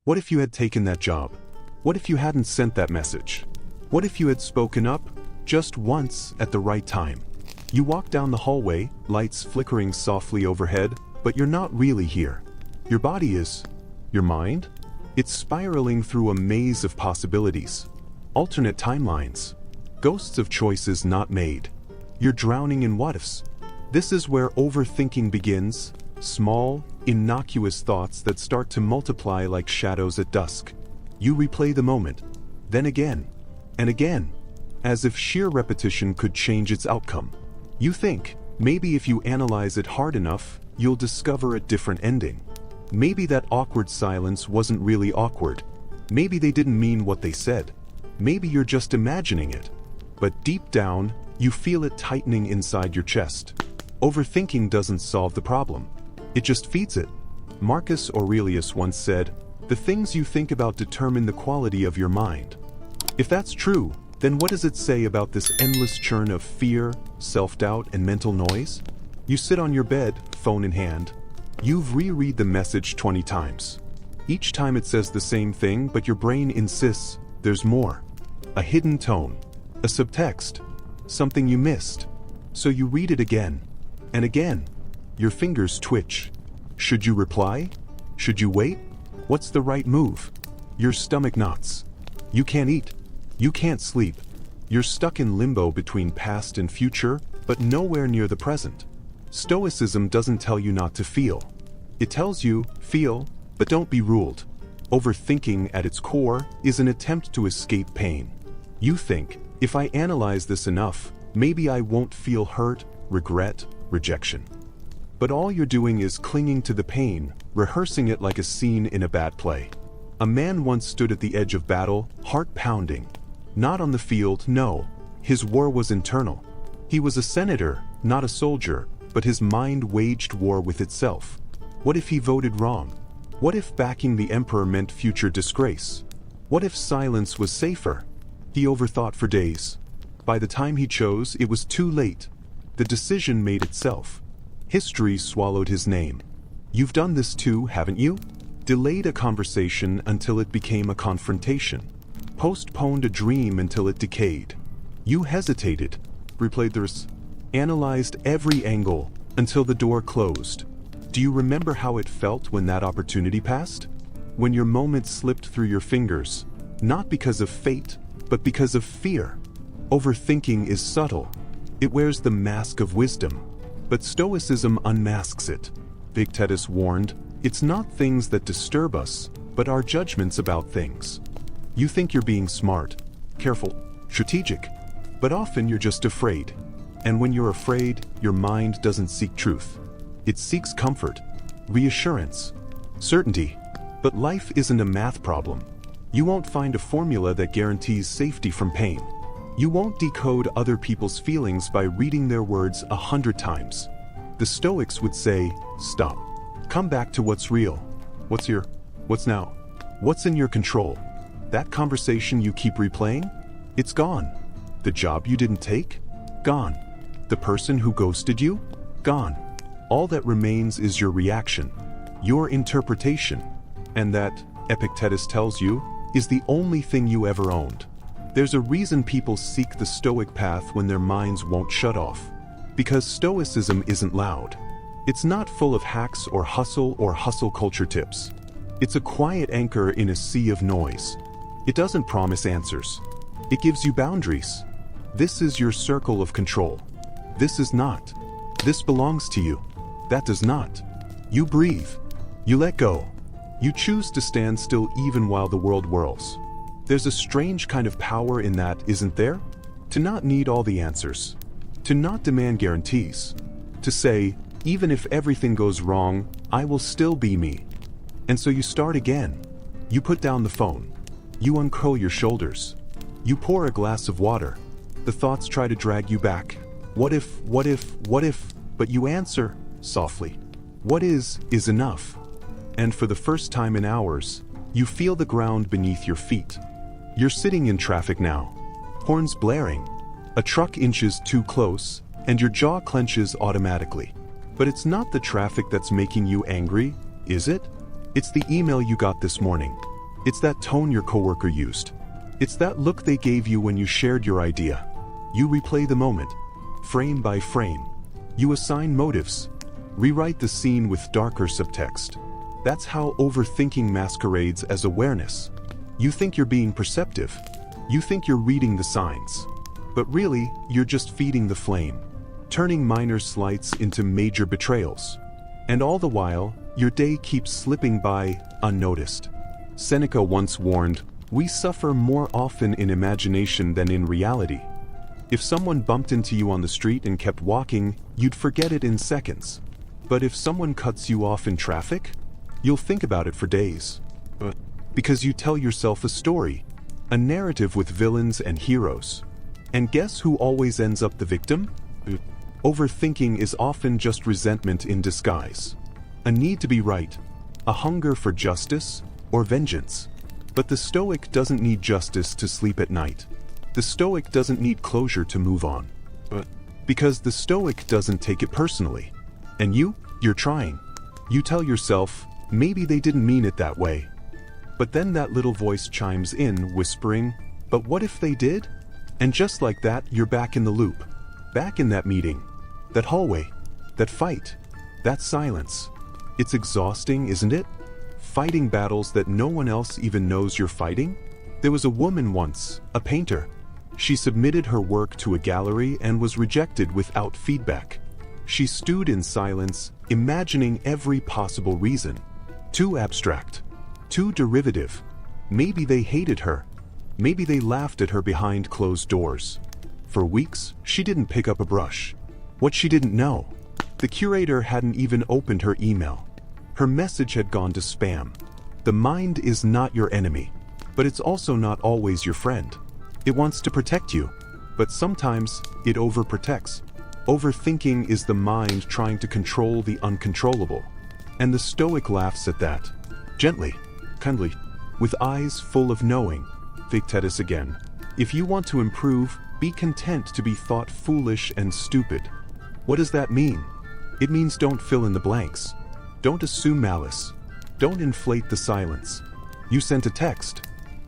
What if you had taken that job? What if you hadn't sent that message? What if you had spoken up, just once, at the right time? You walk down the hallway, lights flickering softly overhead, but you're not really here. Your body is. Your mind? It's spiraling through a maze of possibilities. Alternate timelines. Ghosts of choices not made. You're drowning in what-ifs. This is where overthinking begins, small, innocuous thoughts that start to multiply like shadows at dusk. You replay the moment, then again, and again, as if sheer repetition could change its outcome. You think, maybe if you analyze it hard enough, you'll discover a different ending. Maybe that awkward silence wasn't really awkward. Maybe they didn't mean what they said. Maybe you're just imagining it. But deep down, you feel it tightening inside your chest. Overthinking doesn't solve the problem. It just feeds it. Marcus Aurelius once said, "The things you think about determine the quality of your mind." If that's true, then what does it say about this endless churn of fear, self-doubt, and mental noise? You sit on your bed, phone in hand. You've reread the message 20 times. Each time it says the same thing, but your brain insists there's more. A hidden tone, a subtext, something you missed. So you read it again, and again. Your fingers twitch. Should you reply? Should you wait? What's the right move? Your stomach knots. You can't eat. You can't sleep. You're stuck in limbo between past and future, but nowhere near the present. Stoicism doesn't tell you not to feel. It tells you, feel, but don't be ruled. Overthinking at its core is an attempt to escape pain. You think, if I analyze this enough, maybe I won't feel hurt, regret, rejection. But all you're doing is clinging to the pain, rehearsing it like a scene in a bad play. A man once stood at the edge of battle, heart pounding. Not on the field, no. His war was internal. He was a senator, not a soldier, but his mind waged war with itself. What if he voted wrong? What if backing the emperor meant future disgrace? What if silence was safer? He overthought for days. By the time he chose, it was too late. The decision made itself. History swallowed his name. You've done this too, haven't you? Delayed a conversation until it became a confrontation. Postponed a dream until it decayed. You hesitated, replayed the risk, analyzed every angle until the door closed. Do you remember how it felt when that opportunity passed? When your moment slipped through your fingers, not because of fate, but because of fear. Overthinking is subtle. It wears the mask of wisdom, but Stoicism unmasks it. Epictetus warned, it's not things that disturb us, but our judgments about things. You think you're being smart, careful, strategic, but often you're just afraid. And when you're afraid, your mind doesn't seek truth. It seeks comfort, reassurance, certainty. But life isn't a math problem. You won't find a formula that guarantees safety from pain. You won't decode other people's feelings by reading their words 100 times. The Stoics would say, stop. Come back to what's real. What's now? What's in your control? That conversation you keep replaying? It's gone. The job you didn't take? Gone. The person who ghosted you? Gone. All that remains is your reaction, your interpretation, and that, Epictetus tells you, is the only thing you ever owned. There's a reason people seek the Stoic path when their minds won't shut off. Because Stoicism isn't loud. It's not full of hacks or hustle culture tips. It's a quiet anchor in a sea of noise. It doesn't promise answers. It gives you boundaries. This is your circle of control. This is not. This belongs to you. That does not. You breathe. You let go. You choose to stand still even while the world whirls. There's a strange kind of power in that, isn't there? To not need all the answers. To not demand guarantees. To say, even if everything goes wrong, I will still be me. And so you start again. You put down the phone. You uncurl your shoulders. You pour a glass of water. The thoughts try to drag you back. What if, but you answer, softly. What is enough. And for the first time in hours, you feel the ground beneath your feet. You're sitting in traffic now. Horns blaring. A truck inches too close, and your jaw clenches automatically. But it's not the traffic that's making you angry, is it? It's the email you got this morning. It's that tone your coworker used. It's that look they gave you when you shared your idea. You replay the moment, frame by frame. You assign motives, rewrite the scene with darker subtext. That's how overthinking masquerades as awareness. You think you're being perceptive. You think you're reading the signs. But really, you're just feeding the flame, turning minor slights into major betrayals. And all the while, your day keeps slipping by unnoticed. Seneca once warned, "We suffer more often in imagination than in reality." If someone bumped into you on the street and kept walking, you'd forget it in seconds. But if someone cuts you off in traffic, you'll think about it for days. Because you tell yourself a story, a narrative with villains and heroes. And guess who always ends up the victim? Overthinking is often just resentment in disguise. A need to be right, a hunger for justice or vengeance. But the Stoic doesn't need justice to sleep at night. The Stoic doesn't need closure to move on. Because the Stoic doesn't take it personally. And you're trying. You tell yourself, maybe they didn't mean it that way. But then that little voice chimes in, whispering, but what if they did? And just like that, you're back in the loop. Back in that meeting, that hallway, that fight, that silence. It's exhausting, isn't it? Fighting battles that no one else even knows you're fighting? There was a woman once, a painter. She submitted her work to a gallery and was rejected without feedback. She stewed in silence, imagining every possible reason. Too abstract, too derivative. Maybe they hated her. Maybe they laughed at her behind closed doors. For weeks, she didn't pick up a brush. What she didn't know, the curator hadn't even opened her email. Her message had gone to spam. The mind is not your enemy, but it's also not always your friend. It wants to protect you, but sometimes it overprotects. Overthinking is the mind trying to control the uncontrollable. And the Stoic laughs at that. Gently, kindly, with eyes full of knowing. Epictetus again. If you want to improve, be content to be thought foolish and stupid. What does that mean? It means don't fill in the blanks. Don't assume malice. Don't inflate the silence. You sent a text.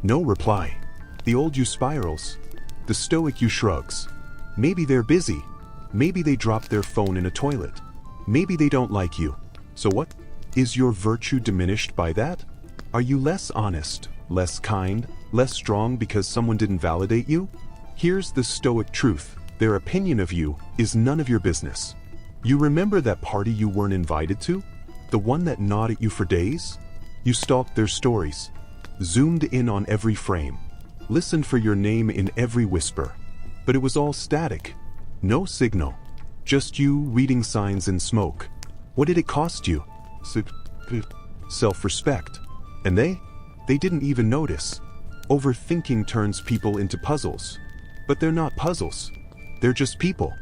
No reply. The old you spirals. The Stoic you shrugs. Maybe they're busy. Maybe they dropped their phone in a toilet. Maybe they don't like you. So what? Is your virtue diminished by that? Are you less honest, less kind, less strong because someone didn't validate you? Here's the Stoic truth. Their opinion of you is none of your business. You remember that party you weren't invited to? The one that gnawed at you for days? You stalked their stories, zoomed in on every frame, listened for your name in every whisper. But it was all static. No signal. Just you reading signs in smoke. What did it cost you? Self-respect. And they didn't even notice. Overthinking turns people into puzzles. But they're not puzzles. They're just people.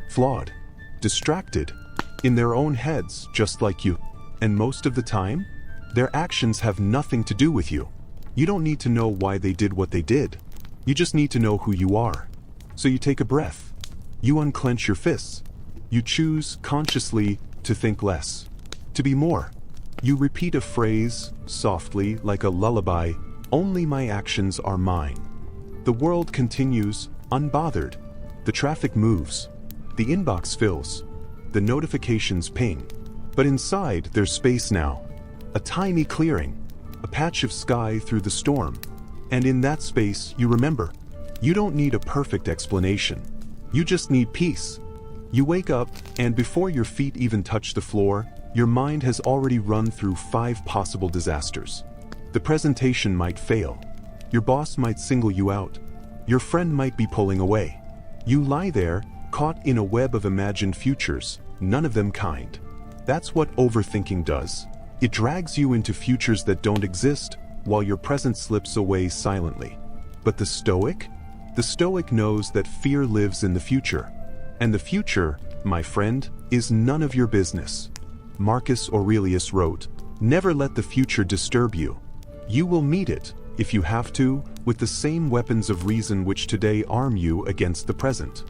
Flawed. Distracted. In their own heads, just like you. And most of the time, their actions have nothing to do with you. You don't need to know why they did what they did. You just need to know who you are. So you take a breath. You unclench your fists. You choose consciously to think less, to be more. You repeat a phrase, softly, like a lullaby, only my actions are mine. The world continues, unbothered. The traffic moves. The inbox fills. The notifications ping. But inside, there's space now. A tiny clearing. A patch of sky through the storm. And in that space, you remember, you don't need a perfect explanation. You just need peace. You wake up, and before your feet even touch the floor, your mind has already run through 5 possible disasters. The presentation might fail. Your boss might single you out. Your friend might be pulling away. You lie there, caught in a web of imagined futures, none of them kind. That's what overthinking does. It drags you into futures that don't exist, while your present slips away silently. But the Stoic? The Stoic knows that fear lives in the future. And the future, my friend, is none of your business. Marcus Aurelius wrote, "Never let the future disturb you. You will meet it, if you have to, with the same weapons of reason which today arm you against the present."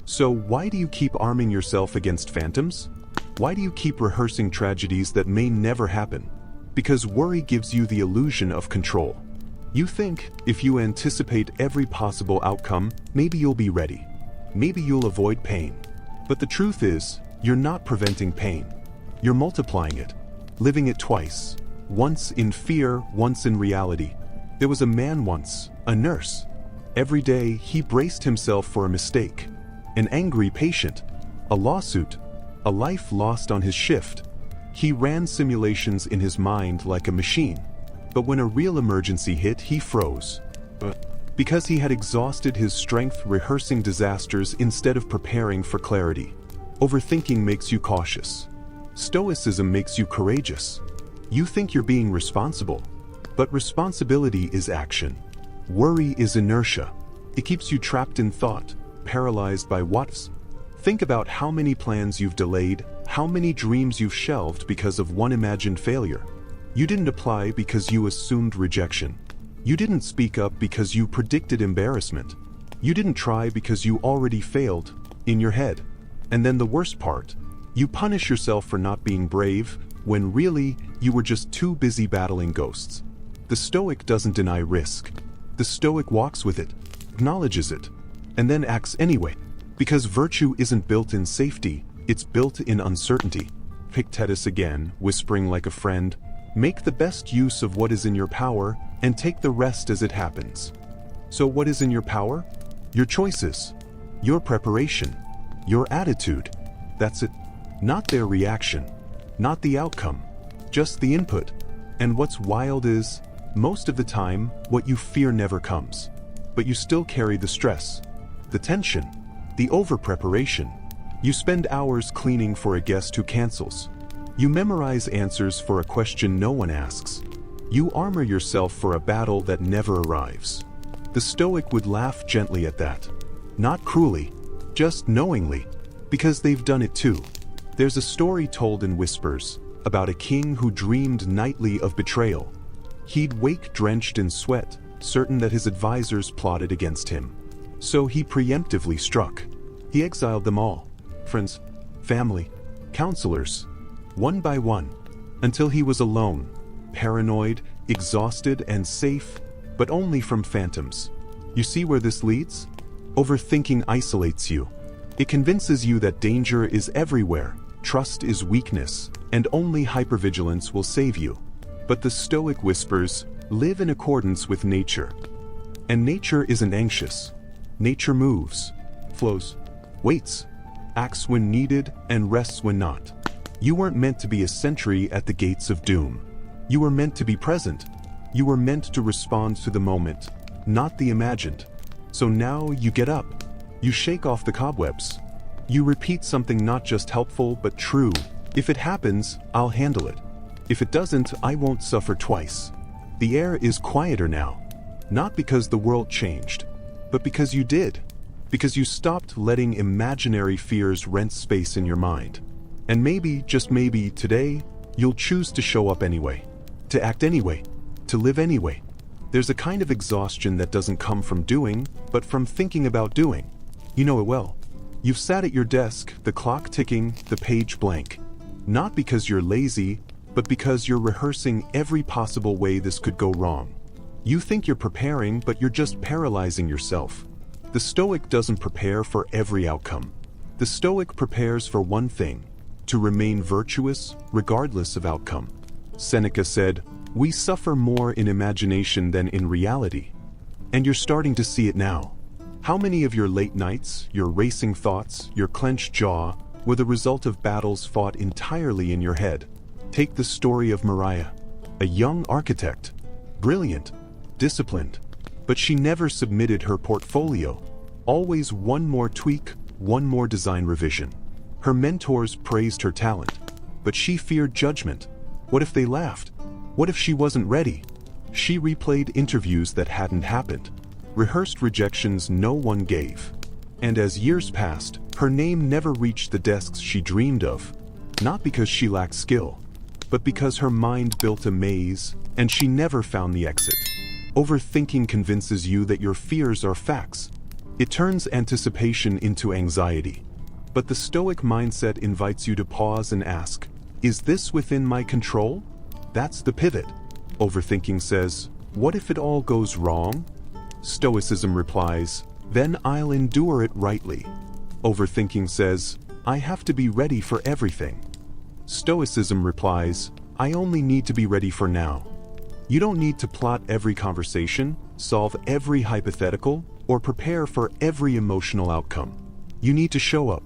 So why do you keep arming yourself against phantoms? Why do you keep rehearsing tragedies that may never happen? Because worry gives you the illusion of control. You think, if you anticipate every possible outcome, maybe you'll be ready. Maybe you'll avoid pain. But the truth is, you're not preventing pain. You're multiplying it, living it twice. Once in fear, once in reality. There was a man once, a nurse. Every day, he braced himself for a mistake. An angry patient, a lawsuit, a life lost on his shift. He ran simulations in his mind like a machine. But when a real emergency hit, he froze. Because he had exhausted his strength rehearsing disasters instead of preparing for clarity. Overthinking makes you cautious. Stoicism makes you courageous. You think you're being responsible, but responsibility is action. Worry is inertia. It keeps you trapped in thought, paralyzed by what-ifs. Think about how many plans you've delayed, how many dreams you've shelved because of one imagined failure. You didn't apply because you assumed rejection. You didn't speak up because you predicted embarrassment. You didn't try because you already failed, in your head. And then the worst part, you punish yourself for not being brave, when really, you were just too busy battling ghosts. The Stoic doesn't deny risk. The Stoic walks with it, acknowledges it, and then acts anyway. Because virtue isn't built in safety, it's built in uncertainty. Epictetus again, whispering like a friend, make the best use of what is in your power, and take the rest as it happens. So what is in your power? Your choices, your preparation, your attitude. That's it. Not their reaction, not the outcome, just the input. And what's wild is, most of the time, what you fear never comes. But you still carry the stress, the tension, the over-preparation. You spend hours cleaning for a guest who cancels. You memorize answers for a question no one asks. You armor yourself for a battle that never arrives. The Stoic would laugh gently at that. Not cruelly, just knowingly, because they've done it too. There's a story told in whispers about a king who dreamed nightly of betrayal. He'd wake drenched in sweat, certain that his advisors plotted against him. So he preemptively struck. He exiled them all, friends, family, counselors, one by one, until he was alone, paranoid, exhausted, and safe, but only from phantoms. You see where this leads? Overthinking isolates you. It convinces you that danger is everywhere, trust is weakness, and only hypervigilance will save you. But the Stoic whispers, live in accordance with nature. And nature isn't anxious. Nature moves, flows, waits, acts when needed, and rests when not. You weren't meant to be a sentry at the gates of doom. You were meant to be present. You were meant to respond to the moment, not the imagined. So now you get up. You shake off the cobwebs. You repeat something not just helpful but true. If it happens, I'll handle it. If it doesn't, I won't suffer twice. The air is quieter now. Not because the world changed, but because you did. Because you stopped letting imaginary fears rent space in your mind. And maybe, just maybe, today, you'll choose to show up anyway. To act anyway. To live anyway. There's a kind of exhaustion that doesn't come from doing, but from thinking about doing. You know it well. You've sat at your desk, the clock ticking, the page blank. Not because you're lazy, but because you're rehearsing every possible way this could go wrong. You think you're preparing, but you're just paralyzing yourself. The Stoic doesn't prepare for every outcome. The Stoic prepares for one thing, to remain virtuous regardless of outcome. Seneca said, we suffer more in imagination than in reality. And you're starting to see it now. How many of your late nights, your racing thoughts, your clenched jaw, were the result of battles fought entirely in your head? Take the story of Maria, a young architect, brilliant, disciplined, but she never submitted her portfolio. Always one more tweak, one more design revision. Her mentors praised her talent, but she feared judgment. What if they laughed? What if she wasn't ready? She replayed interviews that hadn't happened, rehearsed rejections no one gave. And as years passed, her name never reached the desks she dreamed of, not because she lacked skill, but because her mind built a maze, and she never found the exit. Overthinking convinces you that your fears are facts. It turns anticipation into anxiety. But the Stoic mindset invites you to pause and ask, is this within my control? That's the pivot. Overthinking says, What if it all goes wrong? Stoicism replies, then I'll endure it rightly. Overthinking says, I have to be ready for everything. Stoicism replies, I only need to be ready for now. You don't need to plot every conversation, solve every hypothetical, or prepare for every emotional outcome. You need to show up,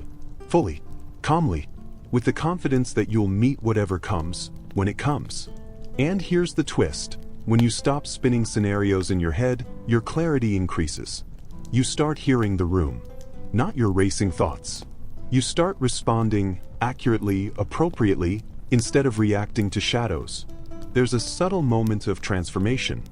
fully, calmly, with the confidence that you'll meet whatever comes, when it comes. And here's the twist. When you stop spinning scenarios in your head, your clarity increases. You start hearing the room, not your racing thoughts. You start responding accurately, appropriately, instead of reacting to shadows. There's a subtle moment of transformation.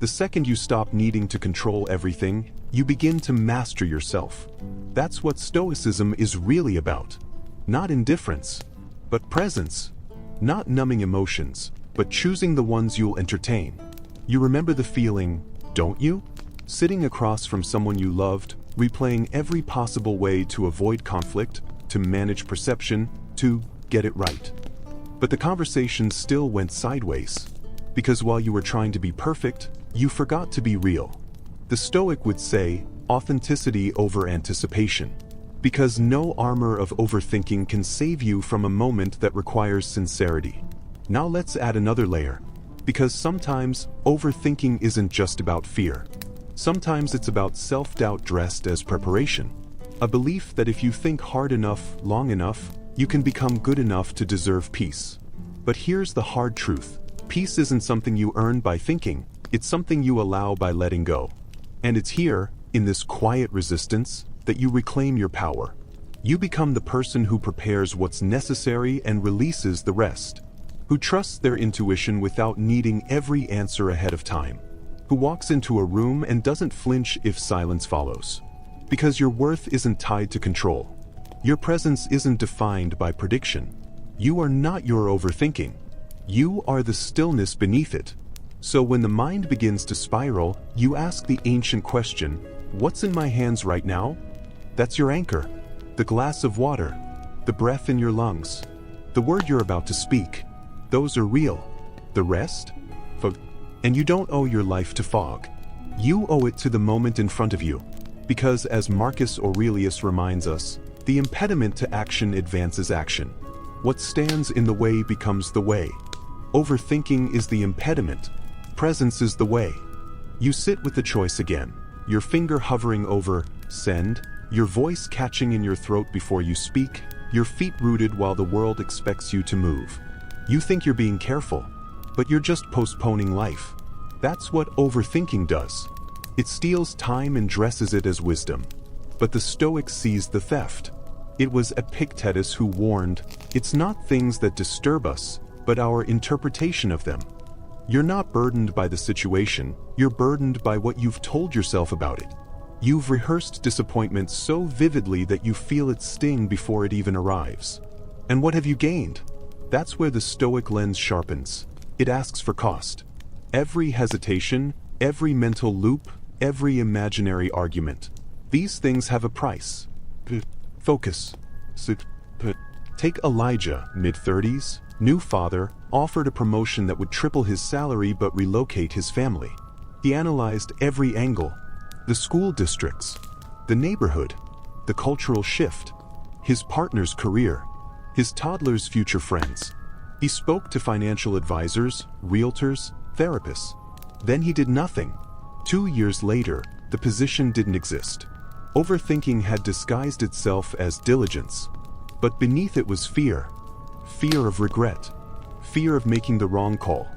The second you stop needing to control everything, you begin to master yourself. That's what Stoicism is really about. Not indifference, but presence. Not numbing emotions, but choosing the ones you'll entertain. You remember the feeling, don't you? Sitting across from someone you loved, replaying every possible way to avoid conflict, to manage perception, to get it right. But the conversation still went sideways, because while you were trying to be perfect, you forgot to be real. The Stoic would say, authenticity over anticipation. Because no armor of overthinking can save you from a moment that requires sincerity. Now let's add another layer. Because sometimes, overthinking isn't just about fear. Sometimes it's about self-doubt dressed as preparation. A belief that if you think hard enough, long enough, you can become good enough to deserve peace. But here's the hard truth. Peace isn't something you earn by thinking, it's something you allow by letting go. And it's here, in this quiet resistance, that you reclaim your power. You become the person who prepares what's necessary and releases the rest. Who trusts their intuition without needing every answer ahead of time. Who walks into a room and doesn't flinch if silence follows. Because your worth isn't tied to control. Your presence isn't defined by prediction. You are not your overthinking. You are the stillness beneath it. So when the mind begins to spiral, you ask the ancient question, what's in my hands right now? That's your anchor. The glass of water. The breath in your lungs. The word you're about to speak. Those are real. The rest? Fog. And you don't owe your life to fog. You owe it to the moment in front of you. Because as Marcus Aurelius reminds us, the impediment to action advances action. What stands in the way becomes the way. Overthinking is the impediment. Presence is the way. You sit with the choice again, your finger hovering over send, your voice catching in your throat before you speak, your feet rooted while the world expects you to move. You think you're being careful, but you're just postponing life. That's what overthinking does. It steals time and dresses it as wisdom. But the Stoic sees the theft. It was Epictetus who warned, it's not things that disturb us, but our interpretation of them. You're not burdened by the situation, you're burdened by what you've told yourself about it. You've rehearsed disappointment so vividly that you feel its sting before it even arrives. And what have you gained? That's where the Stoic lens sharpens. It asks for cost. Every hesitation, every mental loop, every imaginary argument. These things have a price. Focus. Take Elijah, mid-30s, new father, offered a promotion that would triple his salary but relocate his family. He analyzed every angle. The school districts, the neighborhood, the cultural shift, his partner's career, his toddler's future friends. He spoke to financial advisors, realtors, therapists. Then he did nothing. 2 years later, the position didn't exist. Overthinking had disguised itself as diligence. But beneath it was fear. Fear of regret. Fear of making the wrong call.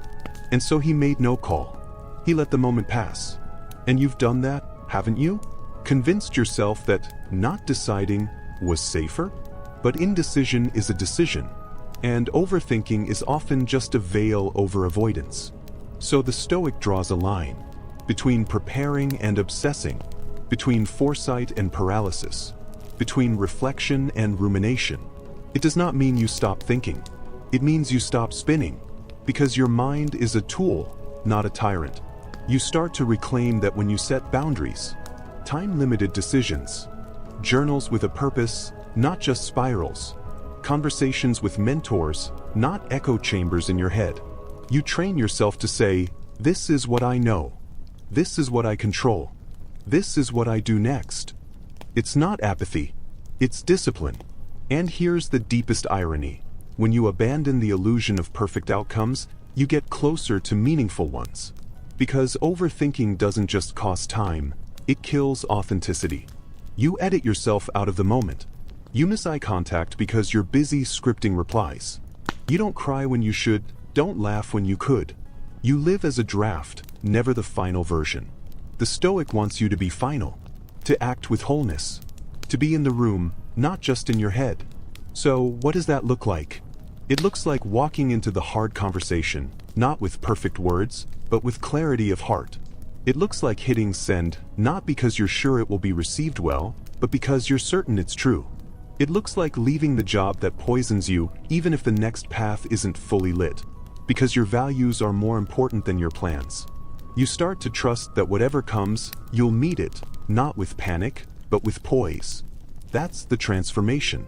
And so he made no call. He let the moment pass. And you've done that, haven't you? Convinced yourself that not deciding was safer? But indecision is a decision. And overthinking is often just a veil over avoidance. So the Stoic draws a line between preparing and obsessing, between foresight and paralysis, between reflection and rumination. It does not mean you stop thinking. It means you stop spinning, because your mind is a tool, not a tyrant. You start to reclaim that when you set boundaries, time-limited decisions, journals with a purpose, not just spirals, conversations with mentors, not echo chambers in your head. You train yourself to say, this is what I know. This is what I control. This is what I do next. It's not apathy. It's discipline. And here's the deepest irony. When you abandon the illusion of perfect outcomes, you get closer to meaningful ones. Because overthinking doesn't just cost time, it kills authenticity. You edit yourself out of the moment. You miss eye contact because you're busy scripting replies. You don't cry when you should, don't laugh when you could. You live as a draft, never the final version. The Stoic wants you to be final, to act with wholeness, to be in the room, not just in your head. So, what does that look like? It looks like walking into the hard conversation, not with perfect words, but with clarity of heart. It looks like hitting send, not because you're sure it will be received well, but because you're certain it's true. It looks like leaving the job that poisons you, even if the next path isn't fully lit, because your values are more important than your plans. You start to trust that whatever comes, you'll meet it, not with panic, but with poise. That's the transformation.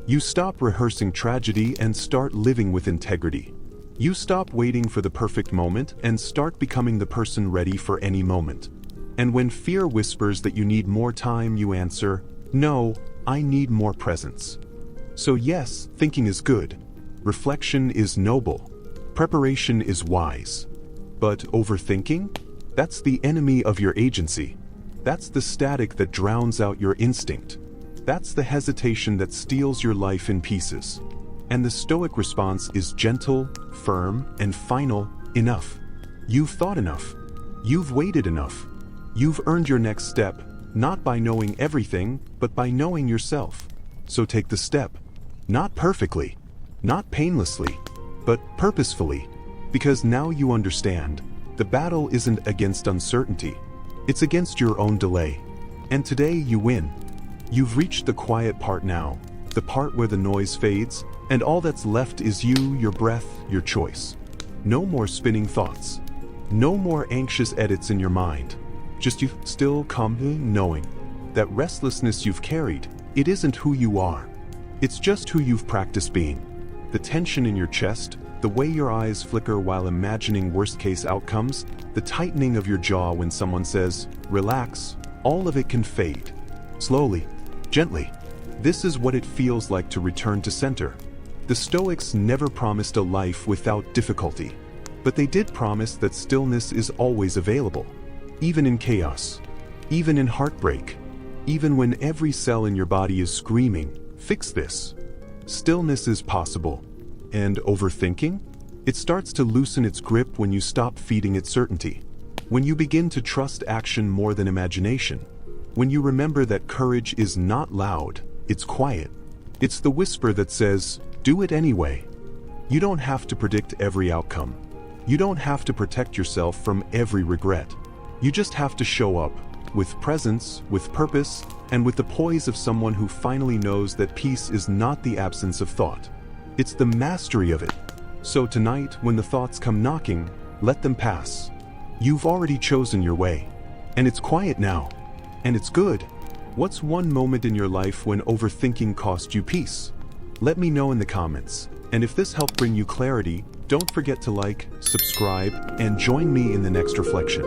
You stop rehearsing tragedy and start living with integrity. You stop waiting for the perfect moment and start becoming the person ready for any moment. And when fear whispers that you need more time, you answer, no, I need more presence. So yes, thinking is good. Reflection is noble. Preparation is wise. But overthinking? That's the enemy of your agency. That's the static that drowns out your instinct. That's the hesitation that steals your life in pieces. And the Stoic response is gentle, firm, and final: enough. You've thought enough. You've waited enough. You've earned your next step, not by knowing everything, but by knowing yourself. So take the step. Not perfectly, not painlessly, but purposefully. Because now you understand, the battle isn't against uncertainty. It's against your own delay. And today you win. You've reached the quiet part now, the part where the noise fades, and all that's left is you, your breath, your choice. No more spinning thoughts. No more anxious edits in your mind. Just you still calmly knowing that restlessness you've carried, it isn't who you are. It's just who you've practiced being. The tension in your chest, the way your eyes flicker while imagining worst-case outcomes, the tightening of your jaw when someone says, relax, all of it can fade. Slowly, gently. This is what it feels like to return to center. The Stoics never promised a life without difficulty, but they did promise that stillness is always available, even in chaos, even in heartbreak, even when every cell in your body is screaming, fix this. Stillness is possible. And overthinking? It starts to loosen its grip when you stop feeding it certainty. When you begin to trust action more than imagination. When you remember that courage is not loud, it's quiet. It's the whisper that says, do it anyway. You don't have to predict every outcome. You don't have to protect yourself from every regret. You just have to show up, with presence, with purpose, and with the poise of someone who finally knows that peace is not the absence of thought. It's the mastery of it. So tonight, when the thoughts come knocking, let them pass. You've already chosen your way. And it's quiet now. And it's good. What's one moment in your life when overthinking cost you peace? Let me know in the comments. And if this helped bring you clarity, don't forget to like, subscribe, and join me in the next reflection.